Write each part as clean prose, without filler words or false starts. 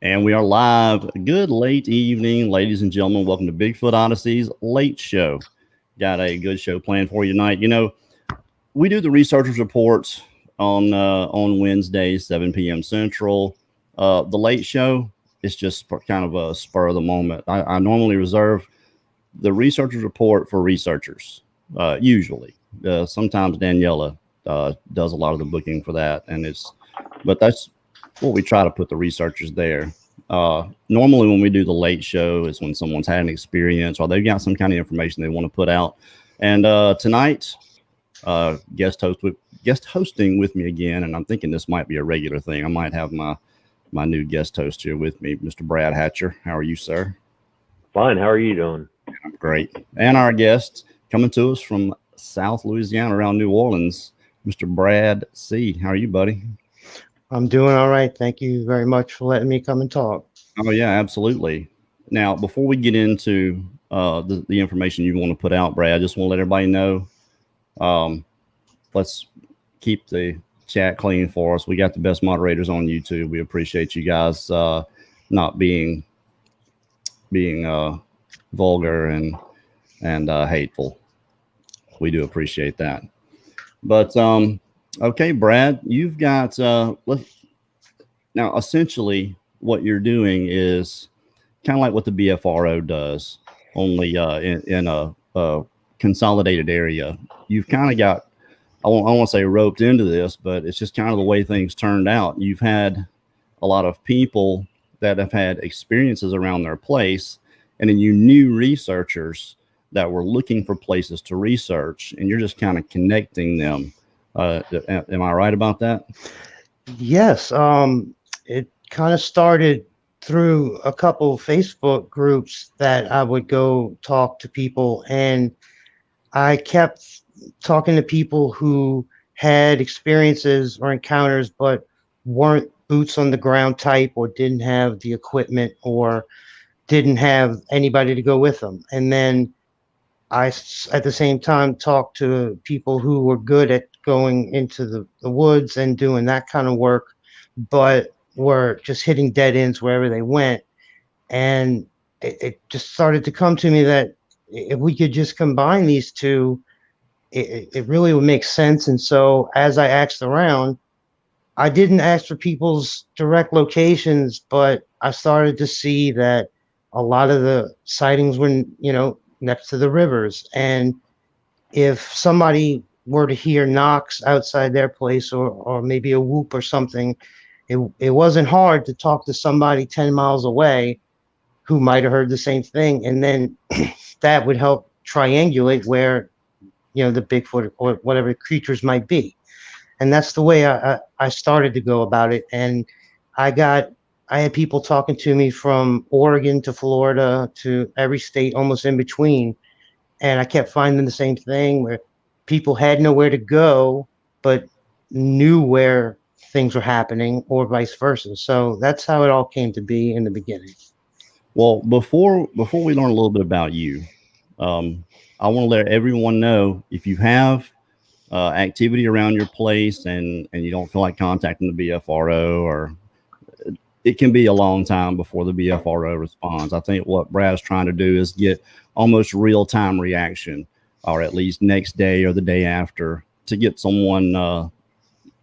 And we are live. Good late evening, ladies and gentlemen. Welcome to Bigfoot Odyssey's Late Show. Got a good show planned for you tonight. You know, we do the researchers reports on Wednesdays, 7 p.m. Central. The Late Show is just kind of a spur of the moment. I normally reserve the researchers report for researchers, usually. Sometimes Daniela does a lot of the booking for that, but that's what we try to put the researchers there. Normally when we do the Late Show is when someone's had an experience or they've got some kind of information they want to put out. And tonight, guest hosting with me again, and I'm thinking this might be a regular thing. I might have my new guest host here with me, Mr. Brad Hatcher. How are you, sir? Fine. How are you doing? I'm great. And our guest coming to us from South Louisiana, around New Orleans, Mr. Brad C. How are you, buddy? I'm doing all right. Thank you very much for letting me come and talk. Oh, yeah, absolutely. Now, before we get into the information you want to put out, Brad, I just want to let everybody know, let's keep the chat clean for us. We got the best moderators on YouTube. We appreciate you guys not being vulgar and hateful. We do appreciate that. But okay, Brad, you've got now essentially what you're doing is kind of like what the BFRO does, only in a consolidated area. You've kind of got, I won't say roped into this, but it's just kind of the way things turned out. You've had a lot of people that have had experiences around their place, and then you knew researchers that were looking for places to research, and you're just kind of connecting them. Am I right about that? Yes. It kind of started through a couple of Facebook groups that I would go talk to people, and I kept talking to people who had experiences or encounters but weren't boots on the ground type, or didn't have the equipment, or didn't have anybody to go with them. And then I, at the same time, talked to people who were good at going into the woods and doing that kind of work, but were just hitting dead ends wherever they went. And it just started to come to me that if we could just combine these two, it really would make sense. And so as I asked around, I didn't ask for people's direct locations, but I started to see that a lot of the sightings were, next to the rivers. And if somebody were to hear knocks outside their place, or maybe a whoop or something, it wasn't hard to talk to somebody 10 miles away who might have heard the same thing. And then that would help triangulate where, the Bigfoot or whatever creatures might be. And that's the way I started to go about it. And I had people talking to me from Oregon to Florida to every state almost in between. And I kept finding the same thing, where people had nowhere to go, but knew where things were happening, or vice versa. So that's how it all came to be in the beginning. Well, before we learn a little bit about you, I want to let everyone know, if you have activity around your place and you don't feel like contacting the BFRO, or it can be a long time before the BFRO responds. I think what Brad's trying to do is get almost real-time reaction, or at least next day or the day after, to get someone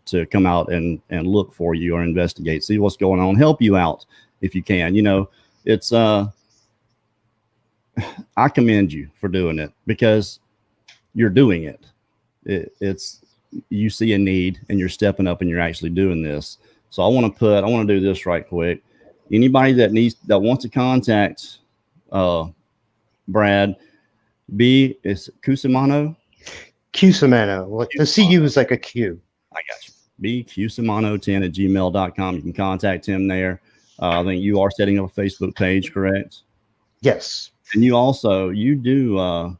to come out and look for you or investigate, see what's going on, help you out if you can. It's I commend you for doing it, because you're doing it. It's you see a need and you're stepping up and you're actually doing this. So I want to do this right quick. Anybody that wants to contact Brad, is Cusimano? Cusimano. The CU is like a Q. I got you. bcusimano10@gmail.com. You can contact him there. I think you are setting up a Facebook page, correct? Yes. And you do a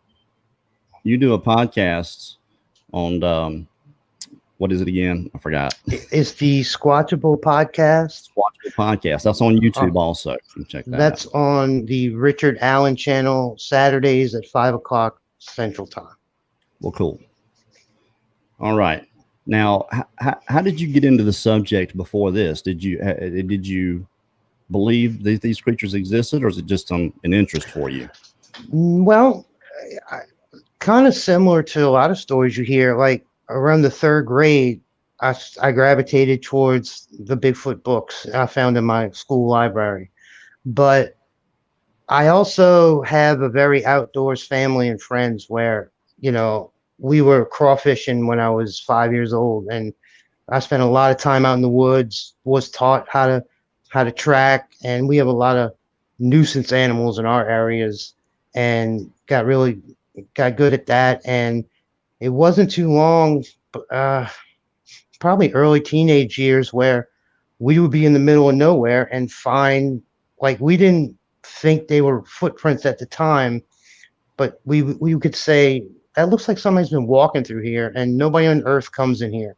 podcast on what is it again? I forgot. It's the Squatchable podcast. Squatchable podcast. That's on YouTube also. You can check that That's out. on the Richard Allen channel, Saturdays at 5:00 Central Time. Well, cool. All right. Now, how did you get into the subject before this? Did you believe that these creatures existed, or is it just an interest for you? Well, kind of similar to a lot of stories you hear. Like around the third grade, I gravitated towards the Bigfoot books I found in my school library. But I also have a very outdoors family and friends where, we were crawfishing when I was 5 years old, and I spent a lot of time out in the woods, was taught how to track, and we have a lot of nuisance animals in our areas, and got good at that. And it wasn't too long, probably early teenage years, where we would be in the middle of nowhere and find, like, we didn't think they were footprints at the time, but we could say that looks like somebody's been walking through here, and nobody on earth comes in here.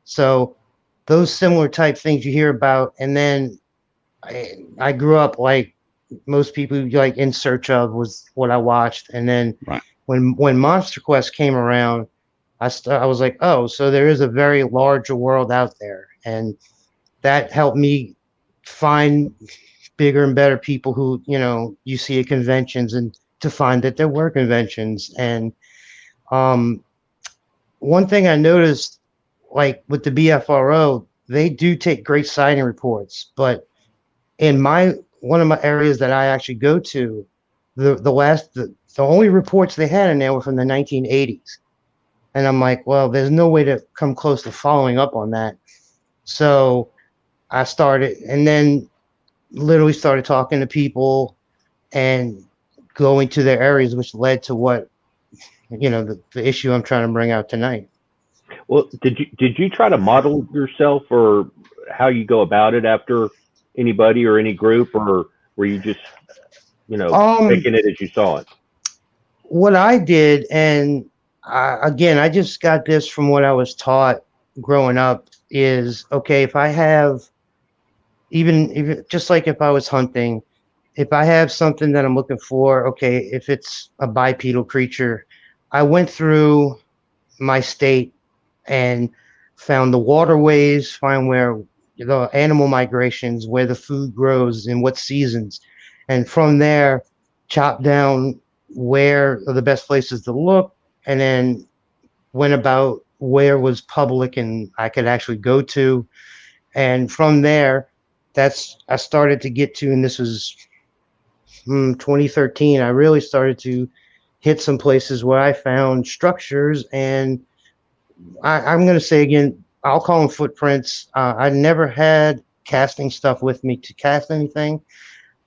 So those similar type things you hear about. And then I grew up like most people, like In Search Of was what I watched. And then Right. when Monster Quest came around, I was like, oh, so there is a very larger world out there. And that helped me find bigger and better people who, you see at conventions, and to find that there were conventions. And one thing I noticed, like with the BFRO, they do take great sighting reports, but in one of my areas that I actually go to, the only reports they had in there were from the 1980s. And I'm like, well, there's no way to come close to following up on that. So I started, and then literally started talking to people and going to their areas, which led to what, the issue I'm trying to bring out tonight. Well, did you try to model yourself or how you go about it after anybody or any group, or were you just, taking it as you saw it? What I did, and again, I just got this from what I was taught growing up, is okay, if I have, even just like if I was hunting, if I have something that I'm looking for, okay, if it's a bipedal creature, I went through my state and found the waterways, find where the animal migrations, where the food grows in what seasons, and from there chop down where are the best places to look, and then went about where was public and I could actually go to. And from there, I started to get to, and this was 2013, I really started to hit some places where I found structures. And I'm going to say again, I'll call them footprints. I never had casting stuff with me to cast anything.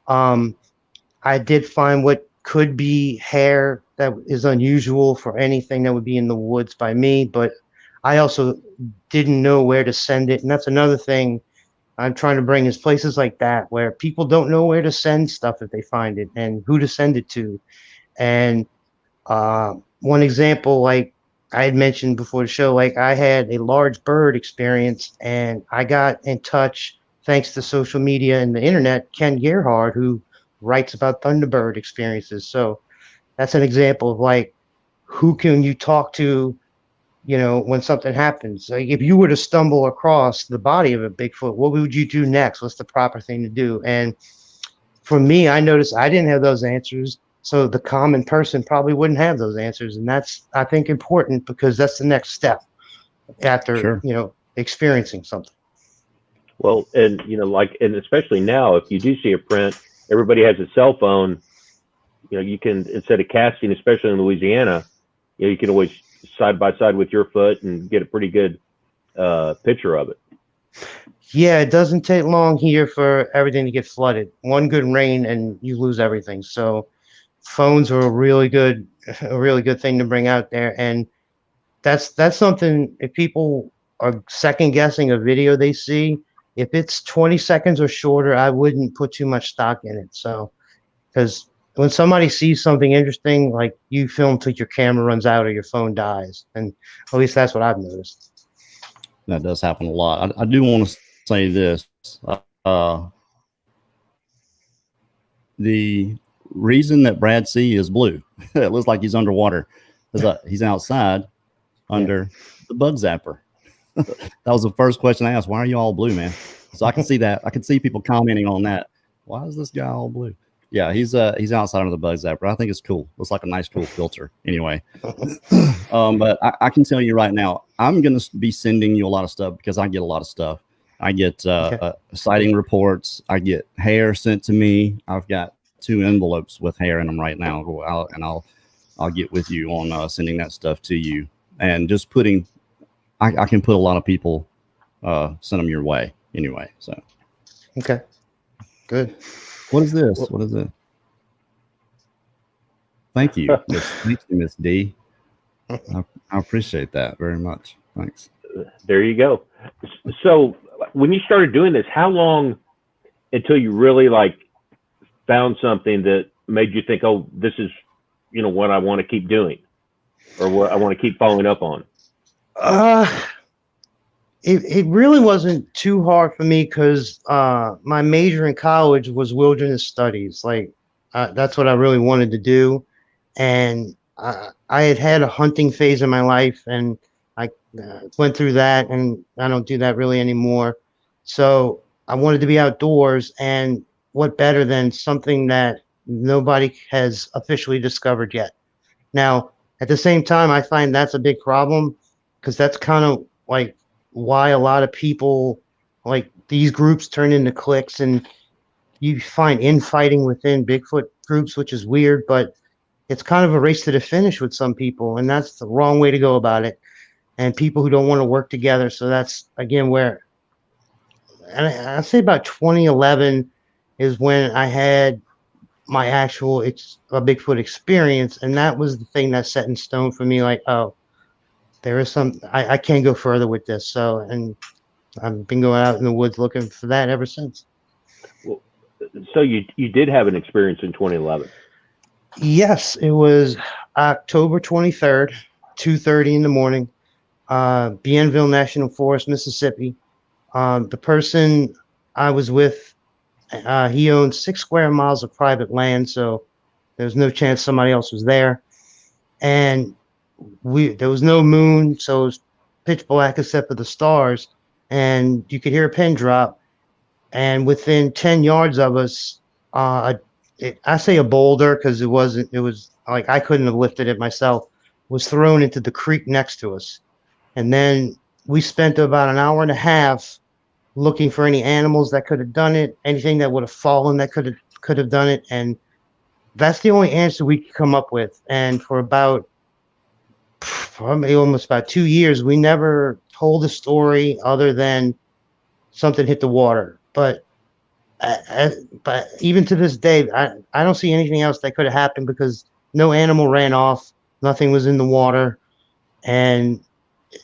I did find what could be hair that is unusual for anything that would be in the woods by me, but I also didn't know where to send it. And that's another thing I'm trying to bring, is places like that where people don't know where to send stuff if they find it and who to send it to. And one example, like I had mentioned before the show, like I had a large bird experience, and I got in touch, thanks to social media and the internet, Ken Gerhard, who writes about Thunderbird experiences. So that's an example of like, who can you talk to, when something happens? Like if you were to stumble across the body of a Bigfoot, what would you do next? What's the proper thing to do? And for me, I noticed I didn't have those answers. So the common person probably wouldn't have those answers. And that's, I think, important, because that's the next step after, Sure. Experiencing something. Well, and and especially now, if you do see a print, everybody has a cell phone. You can, instead of casting, especially in Louisiana, you can always side by side with your foot and get a pretty good picture of it. Yeah, it doesn't take long here for everything to get flooded. One good rain and you lose everything. So phones are a really good thing to bring out there. And that's something, if people are second guessing a video they see, if it's 20 seconds or shorter, I wouldn't put too much stock in it. So, because when somebody sees something interesting, like you film till your camera runs out or your phone dies. And at least that's what I've noticed. That does happen a lot. I do want to say this. The reason that Brad C is blue, it looks like he's underwater, is he's outside under the bug zapper. That was the first question I asked. Why are you all blue, man? So I can see that. I can see people commenting on that. why is this guy all blue? Yeah, he's outside of the bug zapper. I think it's cool. Looks like a nice, cool filter. Anyway, but I can tell you right now, I'm going to be sending you a lot of stuff because I get a lot of stuff. I get sighting reports. I get hair sent to me. I've got 2 envelopes with hair in them right now. I'll get with you on sending that stuff to you, and just putting. I can put a lot of people, send them your way anyway. So, okay, good. What is this? What is it? Thank you, Miss D. I appreciate that very much. Thanks. There you go. So when you started doing this, how long until you really like found something that made you think, oh, this is, what I want to keep doing, or what I want to keep following up on? It really wasn't too hard for me because my major in college was wilderness studies. Like that's what I really wanted to do, and I had a hunting phase in my life, and I went through that, and I don't do that really anymore. So I wanted to be outdoors, and what better than something that nobody has officially discovered yet. Now, at the same time, I find that's a big problem because that's kind of like why a lot of people, like these groups, turn into cliques, and you find infighting within Bigfoot groups, which is weird, but it's kind of a race to the finish with some people, and that's the wrong way to go about it. And people who don't want to work together. So that's again where, and I say about 2011 is when I had my actual a Bigfoot experience, and that was the thing that set in stone for me. Like, oh, there is some, I can't go further with this. So, and I've been going out in the woods looking for that ever since. Well, so you did have an experience in 2011. Yes, it was October 23rd, 2:30 in the morning, Bienville National Forest, Mississippi. The person I was with, he owned 6 square miles of private land, so there was no chance somebody else was there. And there was no moon, so it was pitch black except for the stars, and you could hear a pin drop. And within 10 yards of us, I say a boulder because it was like I couldn't have lifted it myself, was thrown into the creek next to us. And then we spent about an hour and a half looking for any animals that could have done it, anything that would have fallen that could have done it. And that's the only answer we could come up with. And for about probably almost about 2 years, we never told a story other than something hit the water. But even to this day, I don't see anything else that could have happened because no animal ran off, nothing was in the water, and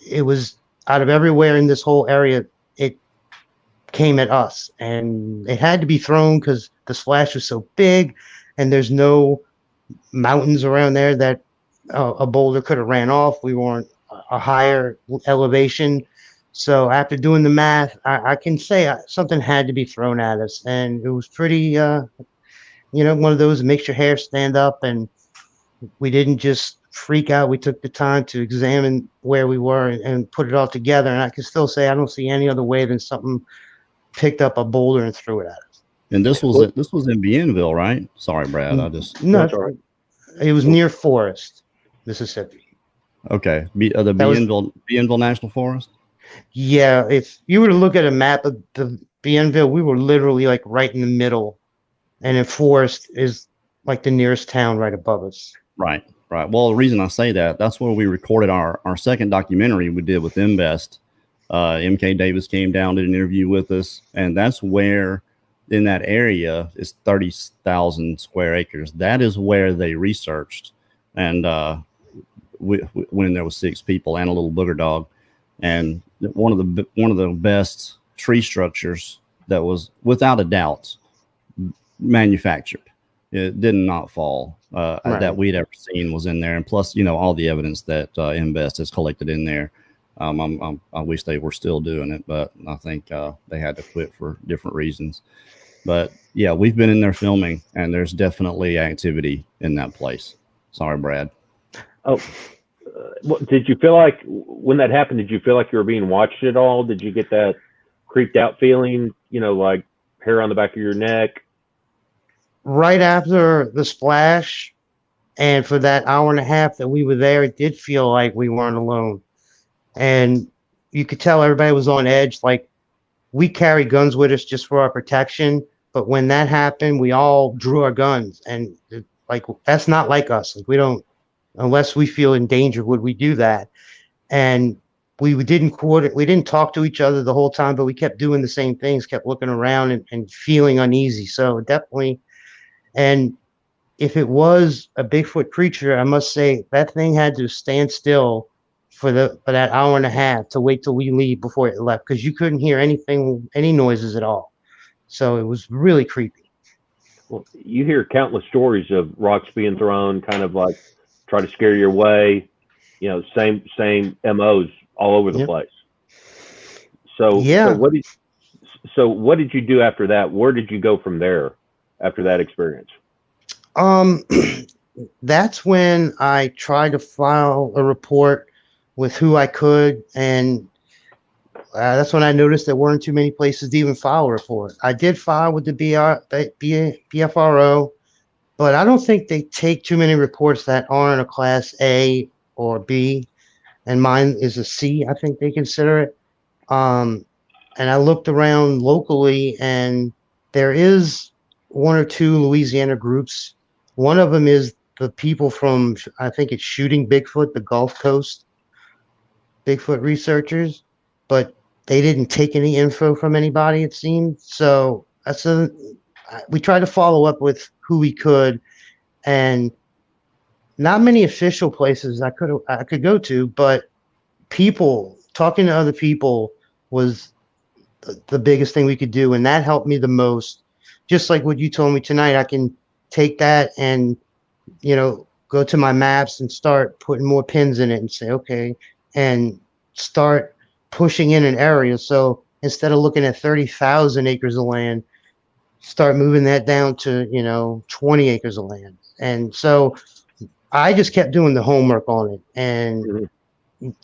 it was out of everywhere in this whole area. It came at us, and it had to be thrown because the splash was so big, and there's no mountains around there that a boulder could have ran off. We weren't a higher elevation. So after doing the math, I can say something had to be thrown at us, and it was pretty, one of those that makes your hair stand up. And we didn't just freak out. We took the time to examine where we were and put it all together. And I can still say I don't see any other way than something picked up a boulder and threw it at us. And this was in Bienville, right? Sorry, Brad. No, it was near Forest, Mississippi. Okay, the Bienville National Forest. Yeah, if you were to look at a map of the Bienville, we were literally like right in the middle, and then Forest is like the nearest town right above us. Right. Well, the reason I say that's where we recorded our second documentary we did with Invest. MK Davis came down, did an interview with us, and that's where in that area is 30,000 square acres. That is where they researched, and when there was 6 people and a little booger dog. And one of the best tree structures that was without a doubt manufactured. It did not fall that we'd ever seen was in there. And plus, all the evidence that Invest has collected in there. I wish they were still doing it, but I think they had to quit for different reasons. But yeah, we've been in there filming, and there's definitely activity in that place. Sorry, Brad. Oh. Did you feel like when that happened, did you feel like you were being watched at all? Did you get that creeped out feeling, like hair on the back of your neck? right after the splash, and for that hour and a half that we were there, it did feel like we weren't alone. And you could tell everybody was on edge. Like, we carry guns with us just for our protection. But when that happened, we all drew our guns. And like, that's not like us. Like, we don't, unless we feel in danger, would we do that? And we didn't coordinate, we didn't talk to each other the whole time, but we kept doing the same things, kept looking around and feeling uneasy. So definitely. And if it was a Bigfoot creature, I must say that thing had to stand still for that hour and a half to wait till we leave before it left, because you couldn't hear anything, any noises at all. So it was really creepy. Well, you hear countless stories of rocks being thrown, kind of like try to scare you away. You know, same MOs all over the place. So yeah. So what did you do after that? Where did you go from there after that experience? That's when I tried to file a report with who I could, and that's when I noticed there weren't too many places to even file a report. I did file with the BFRO, but I don't think they take too many reports that aren't a class A or B, and mine is a C, I think they consider it. And I looked around locally, and there is one or two Louisiana groups. One of them is the people from, I think it's Shooting Bigfoot, the Gulf Coast Bigfoot researchers, but they didn't take any info from anybody, it seemed. So we tried to follow up with who we could, and not many official places I could go to, but people, talking to other people was the biggest thing we could do, and that helped me the most. Just like what you told me tonight, I can take that and, go to my maps and start putting more pins in it and say, okay, and start pushing in an area. So instead of looking at 30,000 acres of land, start moving that down to 20 acres of land. And so I just kept doing the homework on it, and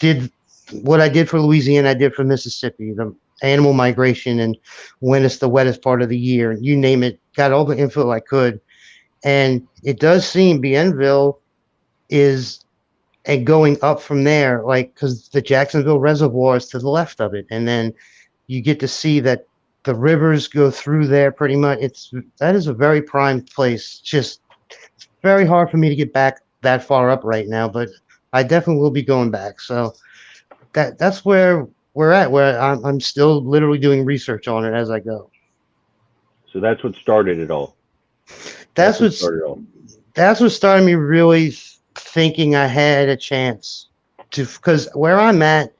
did what I did for Louisiana, I did for Mississippi, the animal migration, and when it's the wettest part of the year, you name it, got all the info I could. And it does seem Bienville is, and going up from there, like, because the Jacksonville Reservoir is to the left of it, and then you get to see that the rivers go through there pretty much. That is a very prime place. Just it's very hard for me to get back that far up right now, but I definitely will be going back. So that's where we're at, where I'm still literally doing research on it as I go. So that's what started it all. That's what started me really thinking I had a chance to, because where I'm at,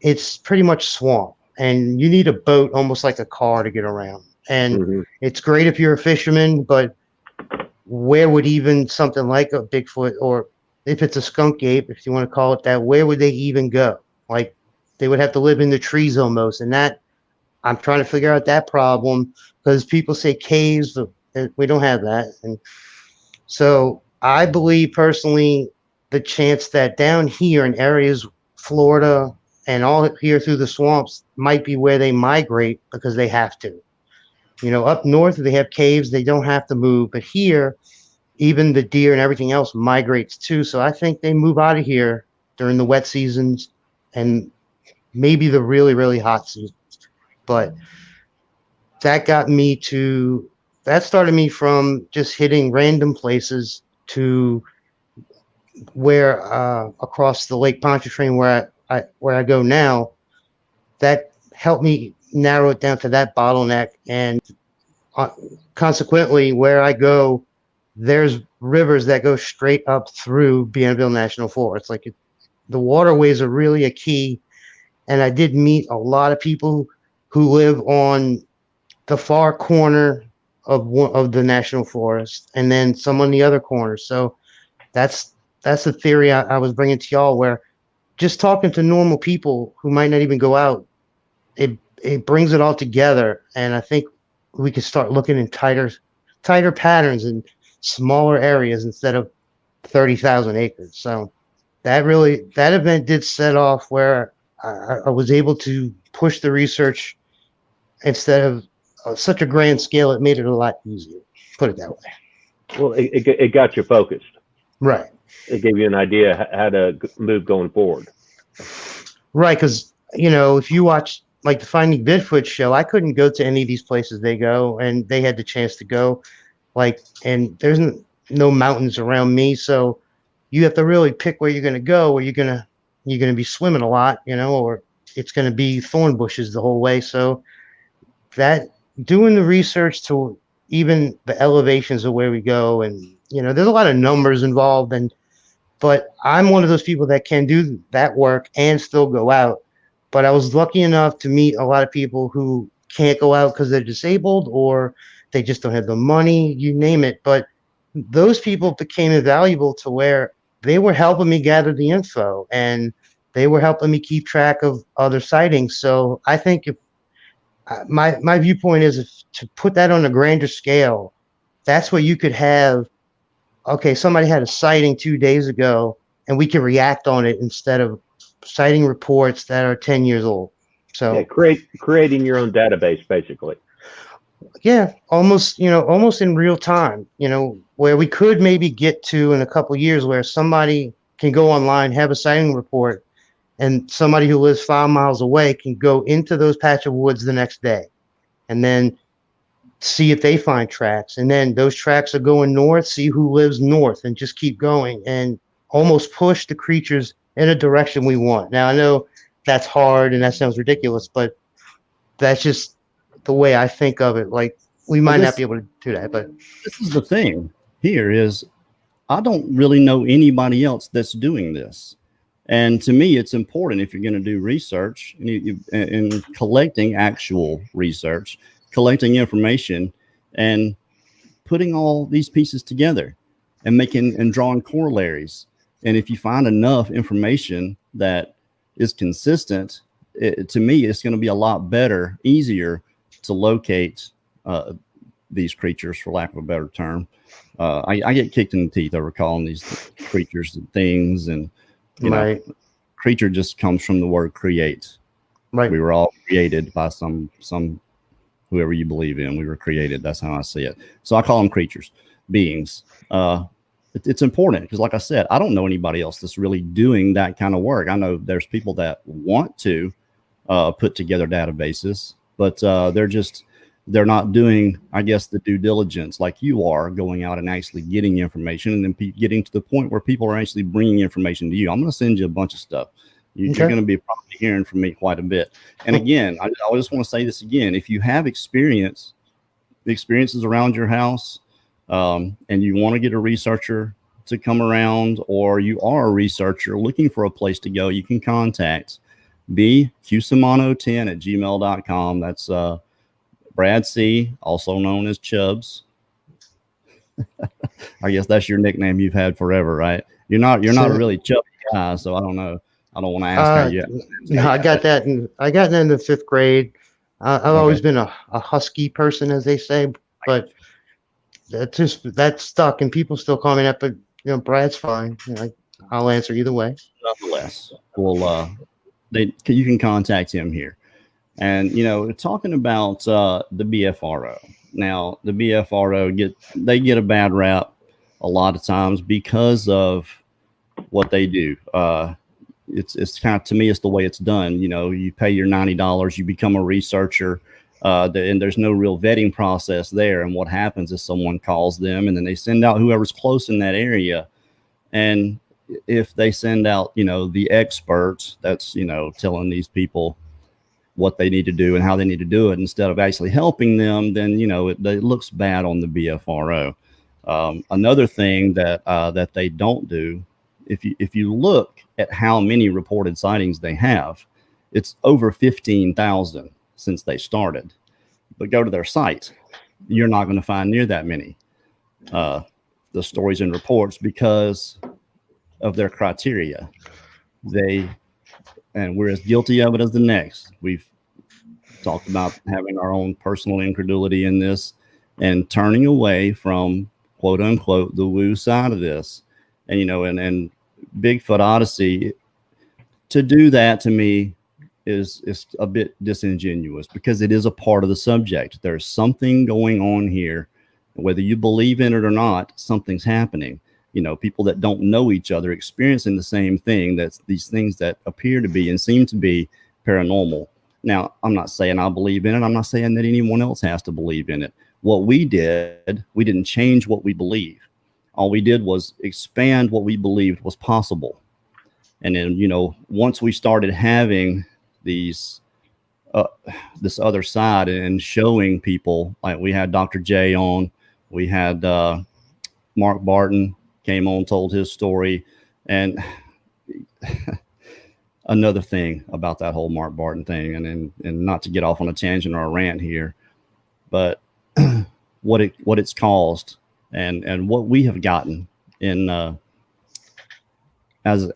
it's pretty much swamp, and you need a boat almost like a car to get around. And it's great if you're a fisherman, but where would even something like a Bigfoot, or if it's a skunk ape, if you want to call it that, where would they even go? Like, they would have to live in the trees almost. And that, I'm trying to figure out that problem, because people say caves, but we don't have that. And so I believe personally the chance that down here in areas, Florida and all here through the swamps, might be where they migrate because they have to. Up north they have caves, they don't have to move, but here even the deer and everything else migrates too. So I think they move out of here during the wet seasons and maybe the really, really hot seasons. But that started me from just hitting random places to where across the Lake Pontchartrain where I go now. That helped me narrow it down to that bottleneck, and consequently, where I go, there's rivers that go straight up through Bienville National Forest. Like, the waterways are really a key, and I did meet a lot of people who live on the far corner of the national forest, and then some on the other corner. So that's the theory I was bringing to y'all, where just talking to normal people who might not even go out, it brings it all together. And I think we could start looking in tighter patterns in smaller areas instead of 30,000 acres. So that event did set off where I was able to push the research instead of such a grand scale. It made it a lot easier, put it that way. Well, it got you focused. Right. It gave you an idea how to move going forward. Right, because if you watch like the Finding Bigfoot show, I couldn't go to any of these places they go, and they had the chance to go. Like, and there's no mountains around me, so you have to really pick where you're gonna go, or you're gonna be swimming a lot, or it's gonna be thorn bushes the whole way. So that doing the research to even the elevations of where we go, and there's a lot of numbers involved, but I'm one of those people that can do that work and still go out. But I was lucky enough to meet a lot of people who can't go out because they're disabled or they just don't have the money, you name it. But those people became invaluable to where they were helping me gather the info and they were helping me keep track of other sightings. So I think if my viewpoint is, if to put that on a grander scale, that's where you could have, okay, somebody had a sighting 2 days ago and we can react on it instead of citing reports that are 10 years old. So yeah, creating your own database, basically. Yeah, almost in real time, where we could maybe get to in a couple of years where somebody can go online, have a sighting report, and somebody who lives 5 miles away can go into those patch of woods the next day and then see if they find tracks. And then those tracks are going north, see who lives north, and just keep going and almost push the creatures in a direction we want. Now, I know that's hard and that sounds ridiculous, but that's just the way I think of it. Like, we might not be able to do that, but this is the thing here is I don't really know anybody else that's doing this. And to me, it's important if you're going to do research and collecting actual research, collecting information and putting all these pieces together and making and drawing corollaries. And if you find enough information that is consistent, to me, it's going to be a lot better, easier to locate these creatures, for lack of a better term. I get kicked in the teeth over calling these creatures and things, and creature just comes from the word create. Right. We were all created by some whoever you believe in. We were created. That's how I see it. So I call them creatures, beings. It's important because, like I said, I don't know anybody else that's really doing that kind of work. I know there's people that want to put together databases, but they're not doing, I guess, the due diligence like you are, going out and actually getting information and then getting to the point where people are actually bringing information to you. I'm going to send you a bunch of stuff. You're going to be probably hearing from me quite a bit. And again, I just want to say this again. If you have experiences around your house, and you want to get a researcher to come around, or you are a researcher looking for a place to go, you can contact bqsimano10@gmail.com. That's Brad C., also known as ChuBs. I guess that's your nickname you've had forever, right? You're not a really chubby guy, so I don't know. I don't want to ask how you. No, I got that in the 5th grade. I've always been a husky person, as they say, but that stuck, and people still call me that. But Brad's fine. I'll answer either way. Nonetheless, well, you can contact him here. And talking about the BFRO. Now, the BFRO get a bad rap a lot of times because of what they do. It's kind of, to me, it's the way it's done. You pay your $90, you become a researcher, and there's no real vetting process there. And what happens is someone calls them, and then they send out whoever's close in that area. And if they send out, the experts, that's telling these people what they need to do and how they need to do it instead of actually helping them, then it looks bad on the BFRO. Another thing that they don't do, if you look at how many reported sightings they have, it's over 15,000 since they started. But go to their site, you're not going to find near that many the stories and reports because of their criteria. And we're as guilty of it as the next. We've talked about having our own personal incredulity in this and turning away from, quote unquote, the woo side of this. And, and Bigfoot Odyssey, to do that to me is a bit disingenuous because it is a part of the subject. There's something going on here Whether you believe in it or not, something's happening. People that don't know each other experiencing the same thing. That's these things that appear to be and seem to be paranormal. Now, I'm not saying I believe in it. I'm not saying that anyone else has to believe in it. What we did, we didn't change what we believe. All we did was expand what we believed was possible. And then, once we started having these, this other side and showing people, like we had Dr. J on, we had Mark Barton came on, told his story. And another thing about that whole Mark Barton thing, and not to get off on a tangent or a rant here, but what it's caused and what we have gotten in as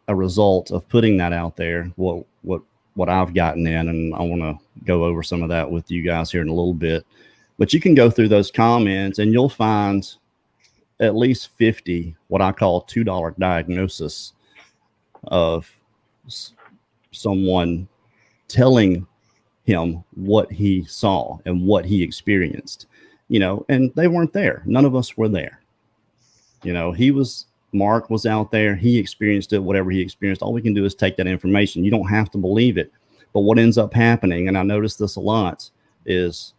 a result of putting that out there, what I've gotten in, and I want to go over some of that with you guys here in a little bit. But you can go through those comments and you'll find at least 50 what I call $2 diagnosis of someone telling him what he saw and what he experienced, and they weren't there. None of us were there. Mark was out there. He experienced it, whatever he experienced. All we can do is take that information. You don't have to believe it. But what ends up happening, and I notice this a lot, is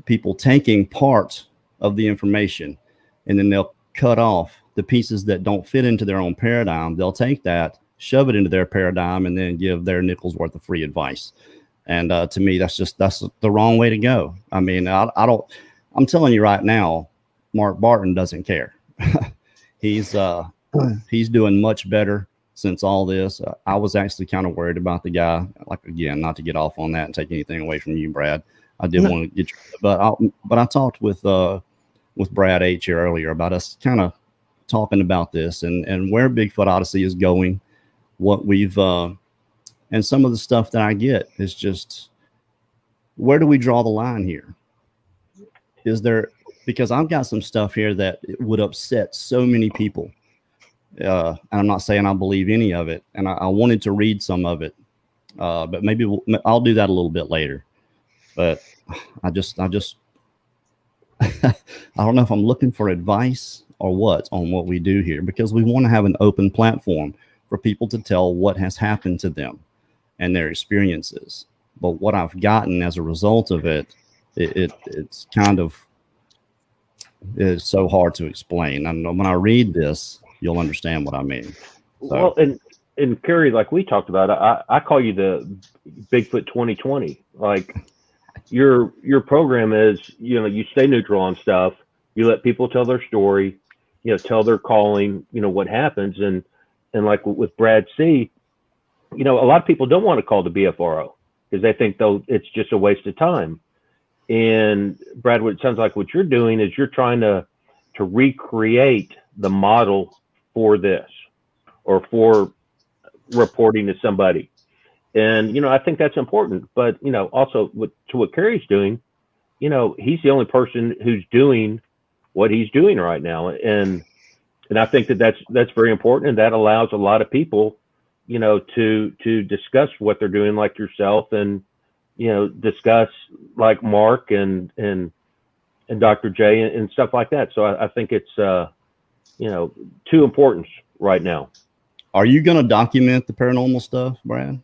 people taking part of the information and then they'll cut off the pieces that don't fit into their own paradigm. They'll take that, shove it into their paradigm, and then give their nickel's worth of free advice. And to me, that's the wrong way to go. I mean, I'm telling you right now, Mark Barton doesn't care. He's doing much better since all this. I was actually kind of worried about the guy. Like, again, not to get off on that and take anything away from you, Brad. I did want to get you, but I talked with Brad H here earlier about us kind of talking about this and where Bigfoot Odyssey is going, what we've and some of the stuff that I get is just, where do we draw the line here? Is there, because I've got some stuff here that would upset so many people. And I'm not saying I believe any of it. And I wanted to read some of it. But maybe I'll do that a little bit later. But I don't know if I'm looking for advice or what on what we do here, because we want to have an open platform for people to tell what has happened to them and their experiences. But what I've gotten as a result of it, it's kind of, it's so hard to explain. And when I read this, you'll understand what I mean. So. Well, and Kerry, like we talked about, I call you the Bigfoot 2020. Like your program is, you stay neutral on stuff. You let people tell their story, tell their calling, what happens. And like with Brad C, a lot of people don't want to call the BFRO because they think it's just a waste of time. And Brad, what it sounds like what you're doing is you're trying to recreate the model for this or for reporting to somebody. And, I think that's important. But, also to what Kerry's doing, he's the only person who's doing what he's doing right now. And I think that's very important. And that allows a lot of people, to discuss what they're doing, like yourself, and, discuss like Mark and Dr. J and stuff like that. So I think it's, too important right now. Are you going to document the paranormal stuff, Brad?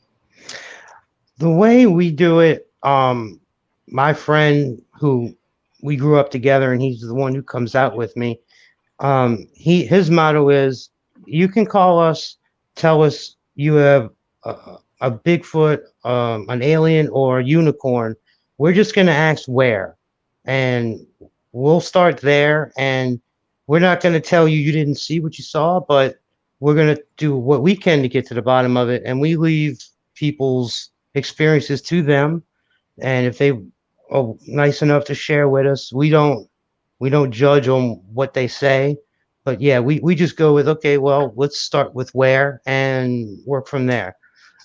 The way we do it, my friend who we grew up together, and he's the one who comes out with me. His motto is, you can call us, tell us you have a Bigfoot, an alien, or a unicorn. We're just going to ask where, and we'll start there. And we're not going to tell you didn't see what you saw, but we're going to do what we can to get to the bottom of it. And we leave people's experiences to them. And if they are nice enough to share with us, we don't judge on what they say. But yeah, we just go with, okay, well, let's start with where and work from there.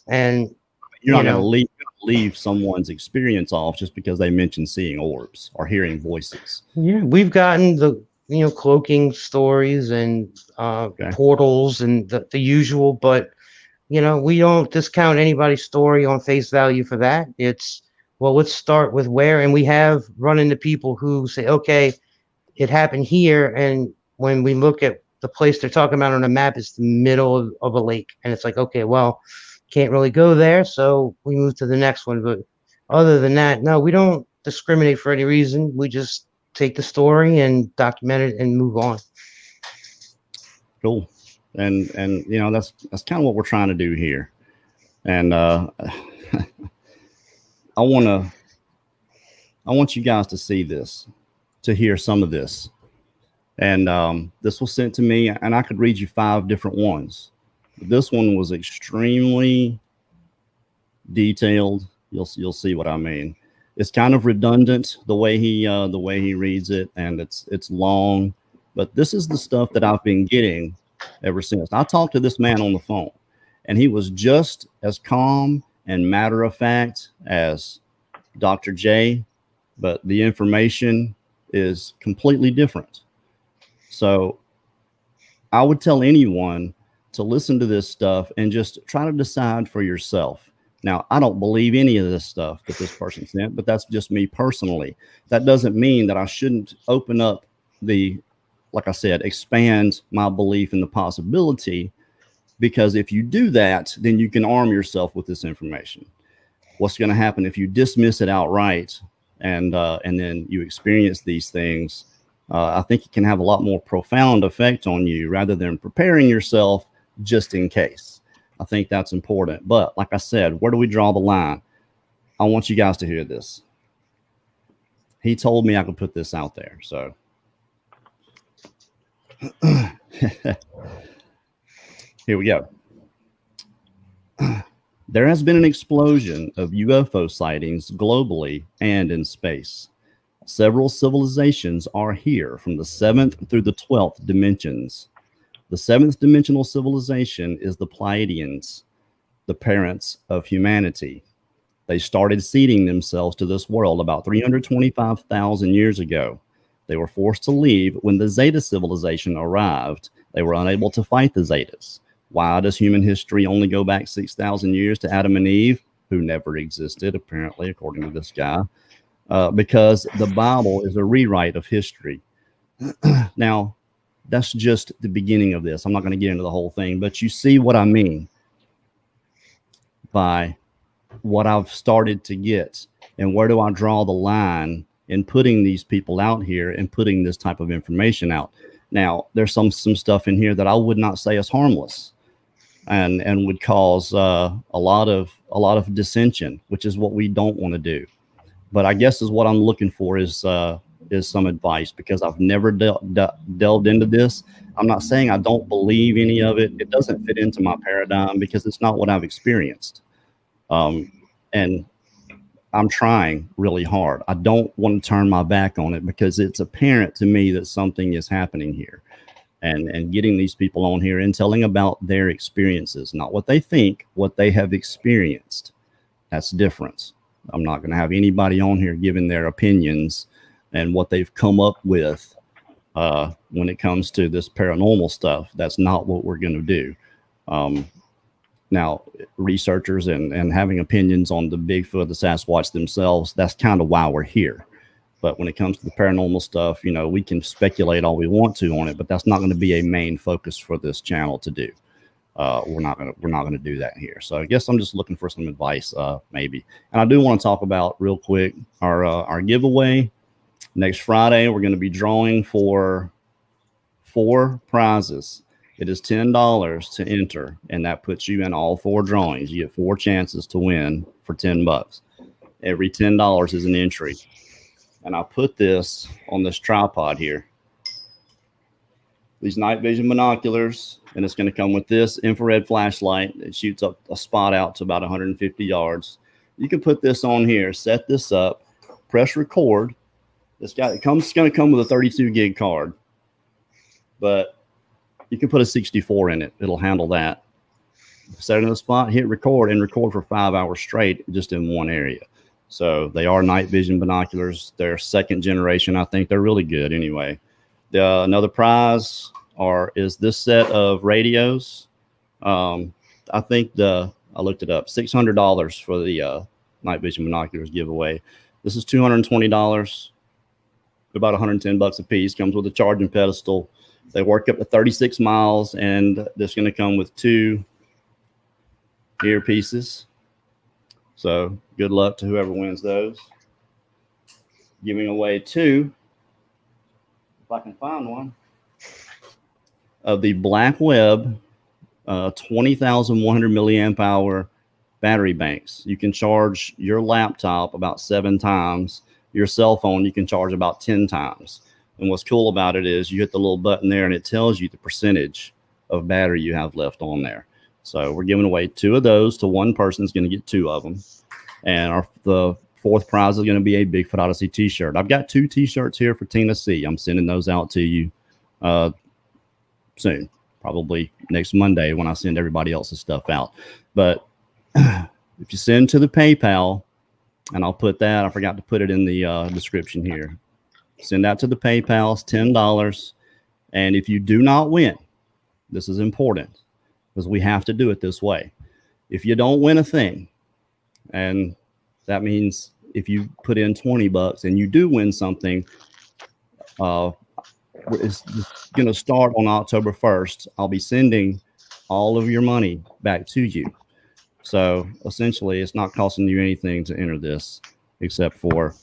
And you're not going to leave someone's experience off just because they mentioned seeing orbs or hearing voices. Yeah, we've gotten the cloaking stories and portals and the usual, but we don't discount anybody's story on face value for that. It's, well, let's start with where. And we have run into people who say, okay, it happened here. And when we look at the place they're talking about on the map, it's the middle of a lake. And it's like, okay, well, can't really go there. So we move to the next one. But other than that, no, we don't discriminate for any reason. We just take the story and document it and move on. Cool. And you know, that's kind of what we're trying to do here. And I want you guys to see this, to hear some of this. And this was sent to me, and I could read you 5 different ones. This one was extremely detailed. You'll see what I mean. It's kind of redundant the way he reads it, and it's long. But this is the stuff that I've been getting ever since. I talked to this man on the phone, and he was just as calm and matter of fact as Dr. J, but the information is completely different. So I would tell anyone to listen to this stuff and just try to decide for yourself. Now, I don't believe any of this stuff that this person sent, but that's just me personally. That doesn't mean that I shouldn't open up like I said, expand my belief in the possibility, because if you do that, then you can arm yourself with this information. What's going to happen if you dismiss it outright and then you experience these things? I think it can have a lot more profound effect on you rather than preparing yourself just in case. I think that's important. But like I said, where do we draw the line? I want you guys to hear this. He told me I could put this out there. So here we go. There has been an explosion of UFO sightings globally and in space. Several civilizations are here from the 7th through the 12th dimensions. The 7th dimensional civilization is the Pleiadians, the parents of humanity. They started seeding themselves to this world about 325,000 years ago. They were forced to leave when the Zeta civilization arrived. They were unable to fight the Zetas. Why does human history only go back 6,000 years to Adam and Eve, who never existed, apparently, according to this guy? Because the Bible is a rewrite of history. Now, that's just the beginning of this. I'm not going to get into the whole thing, but you see what I mean by what I've started to get, and where do I draw the line in putting these people out here and putting this type of information out. Now, there's some stuff in here that I would not say is harmless and would cause a lot of dissension, which is what we don't want to do. But I guess is what I'm looking for is some advice, because I've never delved into this. I'm not saying I don't believe any of it. It doesn't fit into my paradigm because it's not what I've experienced. And I'm trying really hard. I don't want to turn my back on it because it's apparent to me that something is happening here. And getting these people on here and telling about their experiences, not what they think, what they have experienced. That's different. I'm not going to have anybody on here giving their opinions and what they've come up with when it comes to this paranormal stuff. That's not what we're going to do. Now, researchers and having opinions on the Bigfoot, the Sasquatch themselves, that's kind of why we're here. But when it comes to the paranormal stuff, you know, we can speculate all we want to on it, but that's not going to be a main focus for this channel to do. We're not going to do that here. So I guess I'm just looking for some advice, maybe. And I do want to talk about real quick our giveaway next Friday. We're going to be drawing for 4 prizes. It is $10 to enter, and that puts you in all 4 drawings. You get 4 chances to win for $10. Every $10 is an entry. And I put this on this tripod here. These night vision binoculars, and it's going to come with this infrared flashlight. It shoots up a spot out to about 150 yards. You can put this on here, set this up, press record. It's going to come with a 32 gig card, but you can put a 64 in it. It'll handle that. Set it in the spot, hit record, and record for 5 hours straight just in one area. So they are night vision binoculars. They're 2nd generation. I think they're really good anyway. Another prize is this set of radios. I think I looked it up, $600 for the night vision binoculars giveaway. This is $220. about 110 bucks a piece. Comes with a charging pedestal. They work up to 36 miles, and this is going to come with 2 earpieces. So good luck to whoever wins those. Giving away 2, if I can find one, of the Black Web 20,100 milliamp hour battery banks. You can charge your laptop about 7 times. Your cell phone you can charge about 10 times. And what's cool about it is you hit the little button there and it tells you the percentage of battery you have left on there. So we're giving away 2 of those to one person is going to get 2 of them. And the 4th prize is going to be a Bigfoot Odyssey t-shirt. I've got 2 t-shirts here for Tina C. I'm sending those out to you soon, probably next Monday when I send everybody else's stuff out. But if you send to the PayPal, and I'll put that, I forgot to put it in the description here. Send that to the PayPal, it's $10. And if you do not win, this is important because we have to do it this way. If you don't win a thing, and that means if you put in 20 bucks and you do win something, it's going to start on October 1st. I'll be sending all of your money back to you. So essentially, it's not costing you anything to enter this except for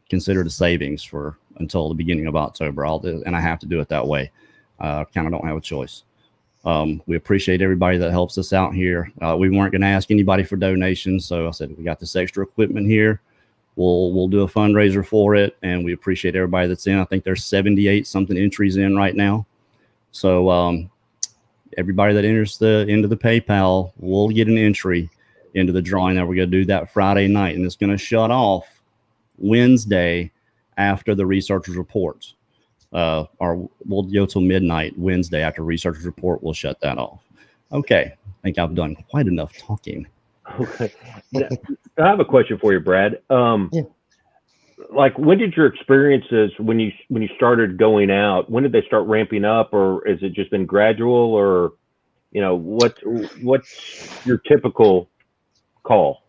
consider the savings for until the beginning of October. And I have to do it that way. Kind of don't have a choice. We appreciate everybody that helps us out here. We weren't going to ask anybody for donations, so I said we got this extra equipment here. We'll do a fundraiser for it, and we appreciate everybody that's in. I think there's 78 something entries in right now. So everybody that enters into the PayPal will get an entry into the drawing that we're going to do that Friday night, and it's going to shut off Wednesday after the researchers report. Or we'll go till midnight Wednesday after researchers report. We'll shut that off. Okay, I think I've done quite enough talking. Okay, now, I have a question for you, Brad. Yeah. Like, when did your experiences when you started going out? When did they start ramping up, or has it just been gradual, or what's your typical call?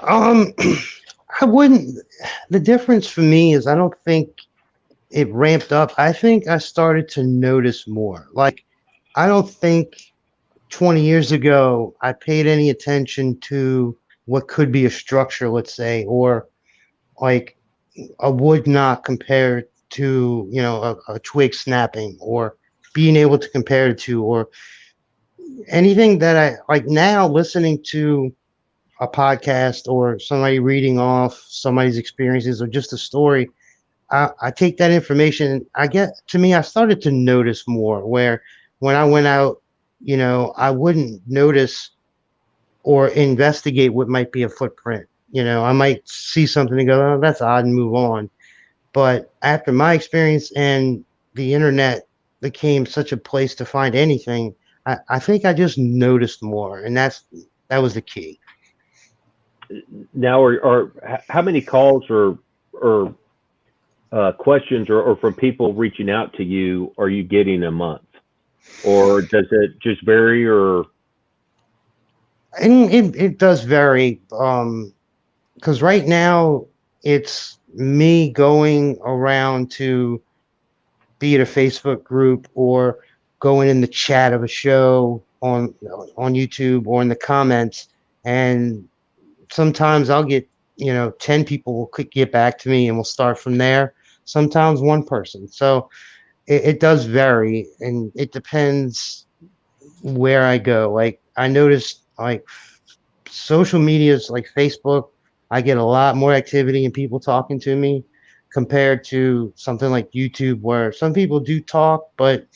I wouldn't. The difference for me is I don't think it ramped up. I think I started to notice more. Like, I don't think 20 years ago I paid any attention to what could be a structure, let's say, or like a wood knot compared to a twig snapping, or being able to compare it to, or anything that I like now listening to a podcast or somebody reading off somebody's experiences or just a story. I take that information and I started to notice more, where when I went out, I wouldn't notice or investigate what might be a footprint. I might see something and go, oh, that's odd, and move on. But after my experience and the internet became such a place to find anything, I think I just noticed more, and that was the key. Now, or how many calls or questions or from people reaching out to you are you getting a month, or does it just vary? Or it does vary, because right now it's me going around to be at a Facebook group or going in the chat of a show on YouTube or in the comments, and sometimes I'll get 10 people will get back to me and we'll start from there. Sometimes one person. So it does vary, and it depends where I go. Like, I noticed, like, social medias like Facebook, I get a lot more activity and people talking to me compared to something like YouTube, where some people do talk, but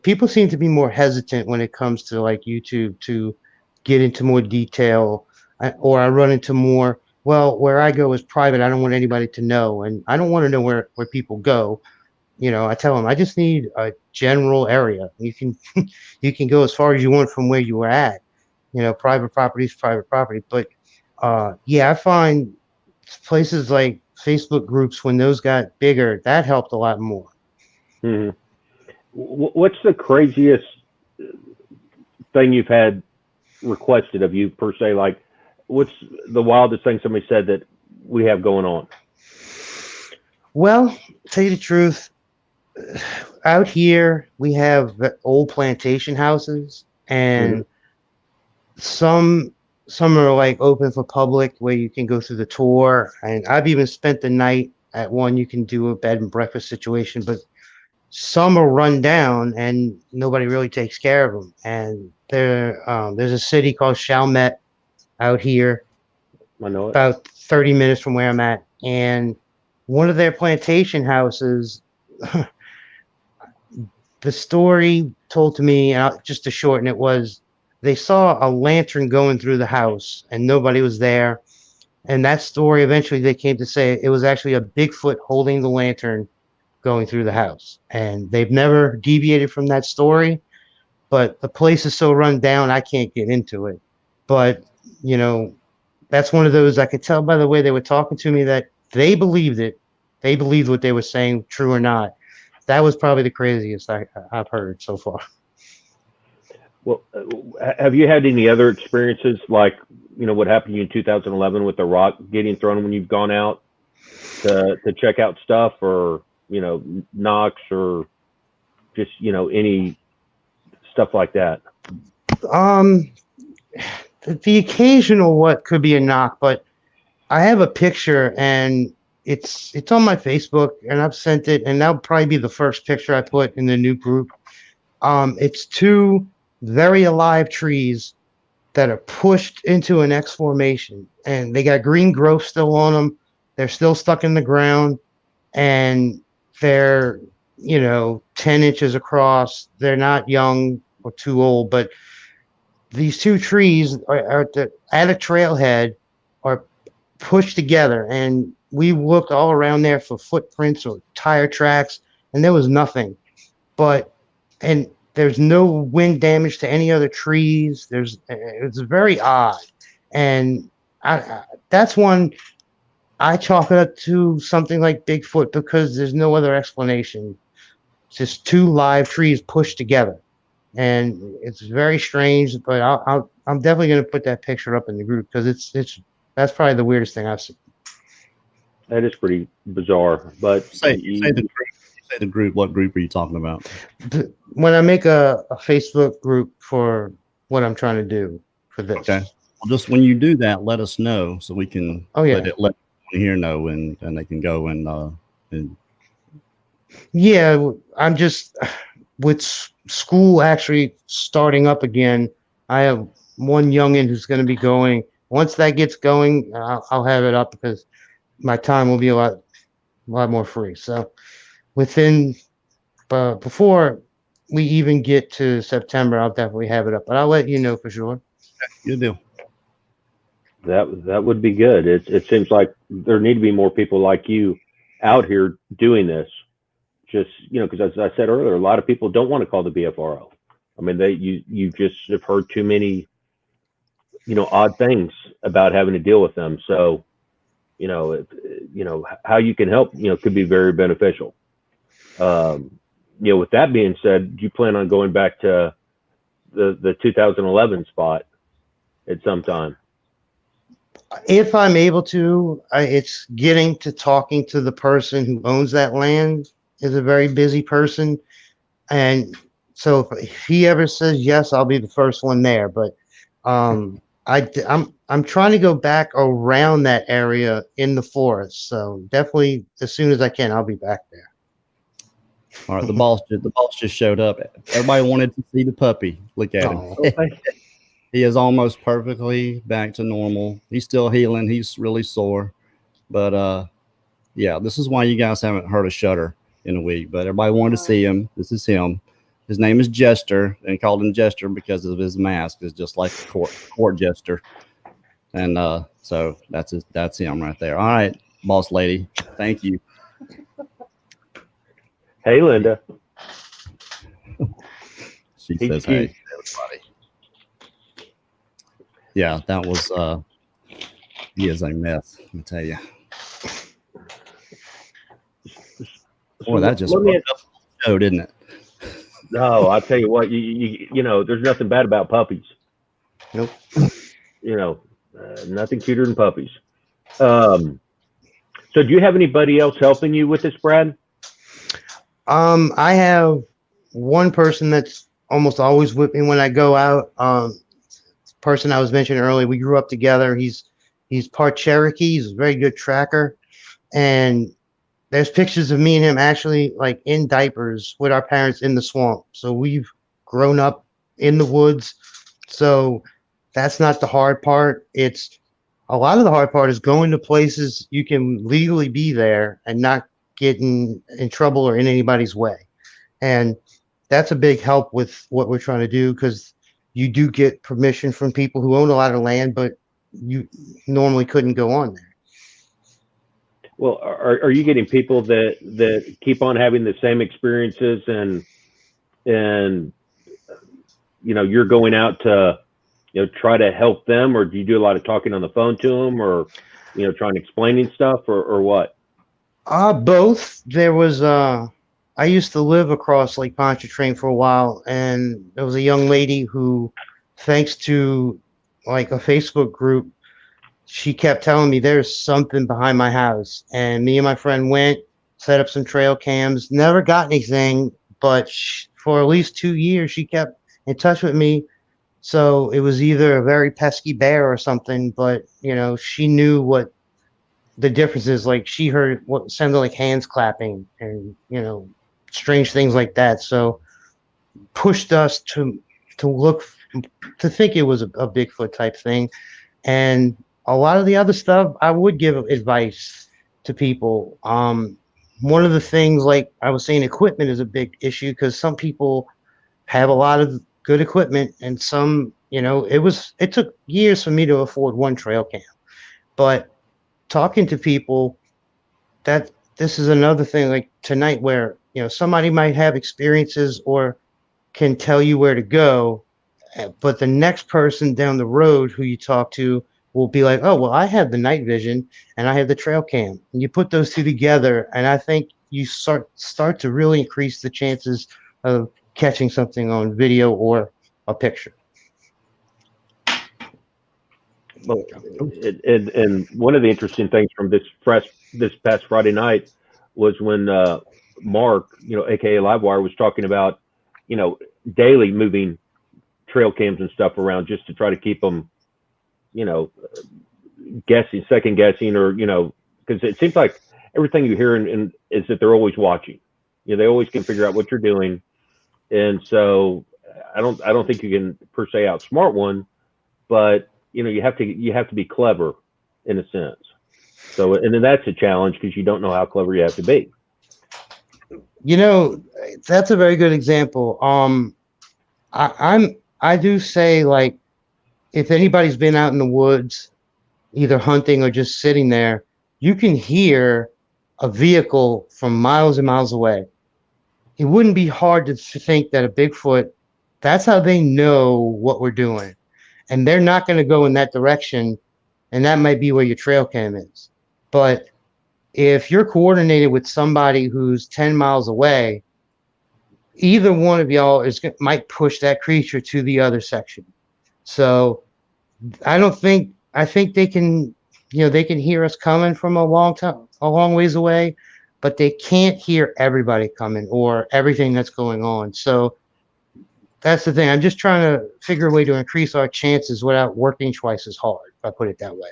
people seem to be more hesitant when it comes to like YouTube to get into more detail. Or I run into more, well, where I go is private. I don't want anybody to know. And I don't want to know where people go. I tell them, I just need a general area. You can go as far as you want from where you were at. Private property is private property. But I find places like Facebook groups, when those got bigger, that helped a lot more. Mm-hmm. What's the craziest thing you've had requested of you, per se? Like, what's the wildest thing somebody said that we have going on? Well, tell you the truth, out here we have the old plantation houses, and some some are like open for public where you can go through the tour. And I've even spent the night at one. You can do a bed and breakfast situation, but some are run down and nobody really takes care of them. And there's a city called Chalmette out here, I know it. about 30 minutes from where I'm at, and one of their plantation houses. The story told to me, just to shorten it, was they saw a lantern going through the house and nobody was there. And that story, eventually they came to say it was actually a Bigfoot holding the lantern going through the house. And they've never deviated from that story, but the place is so run down, I can't get into it. But, you know, that's one of those, I could tell by the way they were talking to me that they believed it. They believed what they were saying, true or not. That was probably the craziest I've heard so far. Well, have you had any other experiences like, you know, what happened to you in 2011 with the rock getting thrown when you've gone out to check out stuff, or, you know, knocks, or just, you know, any stuff like that? The occasional what could be a knock, but I have a picture and it's on my Facebook and I've sent it, and that'll probably be the first picture I put in the new group. It's two very alive trees that are pushed into an X formation, and they got green growth still on them. They're still stuck in the ground, and they're, you know, 10 inches across. They're not young or too old, but these two trees are at a trailhead, are pushed together, and we looked all around there for footprints or tire tracks, and there was nothing. And there's no wind damage to any other trees. It's very odd, and that's one I chalk it up to something like Bigfoot, because there's no other explanation. It's just two live trees pushed together, and it's very strange. But I'm definitely going to put that picture up in the group, because that's probably the weirdest thing I've seen. That is pretty bizarre. But Say the group. What group are you talking about? When I make a Facebook group for what I'm trying to do for this. Okay. Well, just when you do that, let us know so we can let everyone here know, and they can go and. Yeah, I'm just with school actually starting up again. I have one youngin who's going to be going. Once that gets going, I'll have it up, because my time will be a lot more free. So before we even get to September, I'll definitely have it up. But I'll let you know for sure. Good deal. That would be good. It seems like there need to be more people like you out here doing this. Just, you know, because as I said earlier, a lot of people don't want to call the BFRO. I mean, you just have heard too many, you know, odd things about having to deal with them. So, you know, how you can help, you know, could be very beneficial. You know, with that being said, do you plan on going back to the 2011 spot at some time? If I'm able to, it's getting to talking to the person who owns that land is a very busy person. And so if he ever says yes, I'll be the first one there. But I'm trying to go back around that area in the forest. So definitely as soon as I can, I'll be back there. All right, the boss just showed up. Everybody wanted to see the puppy. Look at him. He is almost perfectly back to normal. He's still healing. He's really sore, but yeah, this is why you guys haven't heard a shudder in a week. But everybody wanted to see him. This is him. His name is Jester, and called him Jester because of his mask. It's just like a court jester, and so that's him right there. All right, boss lady, thank you. Hey, Linda. She says, "Hey, everybody." Yeah, that was he is a mess, let me tell you. Boy, that just fucked up the show, didn't it? No, I'll tell you what, you know, there's nothing bad about puppies. Nope. You know, nothing cuter than puppies. So So do you have anybody else helping you with this, Brad? I have one person that's almost always with me when I go out. Person I was mentioning earlier, we grew up together. He's part Cherokee. He's a very good tracker, and there's pictures of me and him actually like in diapers with our parents in the swamp. So we've grown up in the woods. So that's not the hard part. It's a lot of the hard part is going to places you can legally be there and not getting in trouble or in anybody's way. And that's a big help with what we're trying to do, because you do get permission from people who own a lot of land, but you normally couldn't go on there. Well, are you getting people that keep on having the same experiences, and you're going out to try to help them, or do you do a lot of talking on the phone to them, or trying to explaining stuff, or what? Both. There was I used to live across Lake Pontchartrain for a while, and there was a young lady who, thanks to like a Facebook group, she kept telling me there's something behind my house. And me and my friend went, set up some trail cams, never got anything, but for at least 2 years, she kept in touch with me. So it was either a very pesky bear or something, but she knew what the difference is. Like, she heard what sounded like hands clapping and, strange things like that. So pushed us to look, to think it was a Bigfoot type thing. And a lot of the other stuff, I would give advice to people. One of the things, like I was saying, equipment is a big issue, because some people have a lot of good equipment, and some, it took years for me to afford one trail cam. But talking to people, that this is another thing, like tonight, where somebody might have experiences or can tell you where to go, but the next person down the road who you talk to will be like, oh, well, I have the night vision and I have the trail cam. And you put those two together, and I think you start to really increase the chances of catching something on video or a picture. Well, and one of the interesting things from this past Friday night was when Mark, aka Livewire, was talking about, daily moving trail cams and stuff around just to try to keep them, second guessing, or because it seems like everything you hear is that they're always watching. They always can figure out what you're doing, and so I don't think you can per se outsmart one, but you have to be clever in a sense. So, and then that's a challenge, because you don't know how clever you have to be. That's a very good example. I do say, like, if anybody's been out in the woods, either hunting or just sitting there, you can hear a vehicle from miles and miles away. It wouldn't be hard to think that a Bigfoot, that's how they know what we're doing. And they're not going to go in that direction, and that might be where your trail cam is. But if you're coordinated with somebody who's 10 miles away, either one of y'all might push that creature to the other section. So I think they can, they can hear us coming from a long ways away, but they can't hear everybody coming or everything that's going on. So that's the thing. I'm just trying to figure a way to increase our chances without working twice as hard, if I put it that way.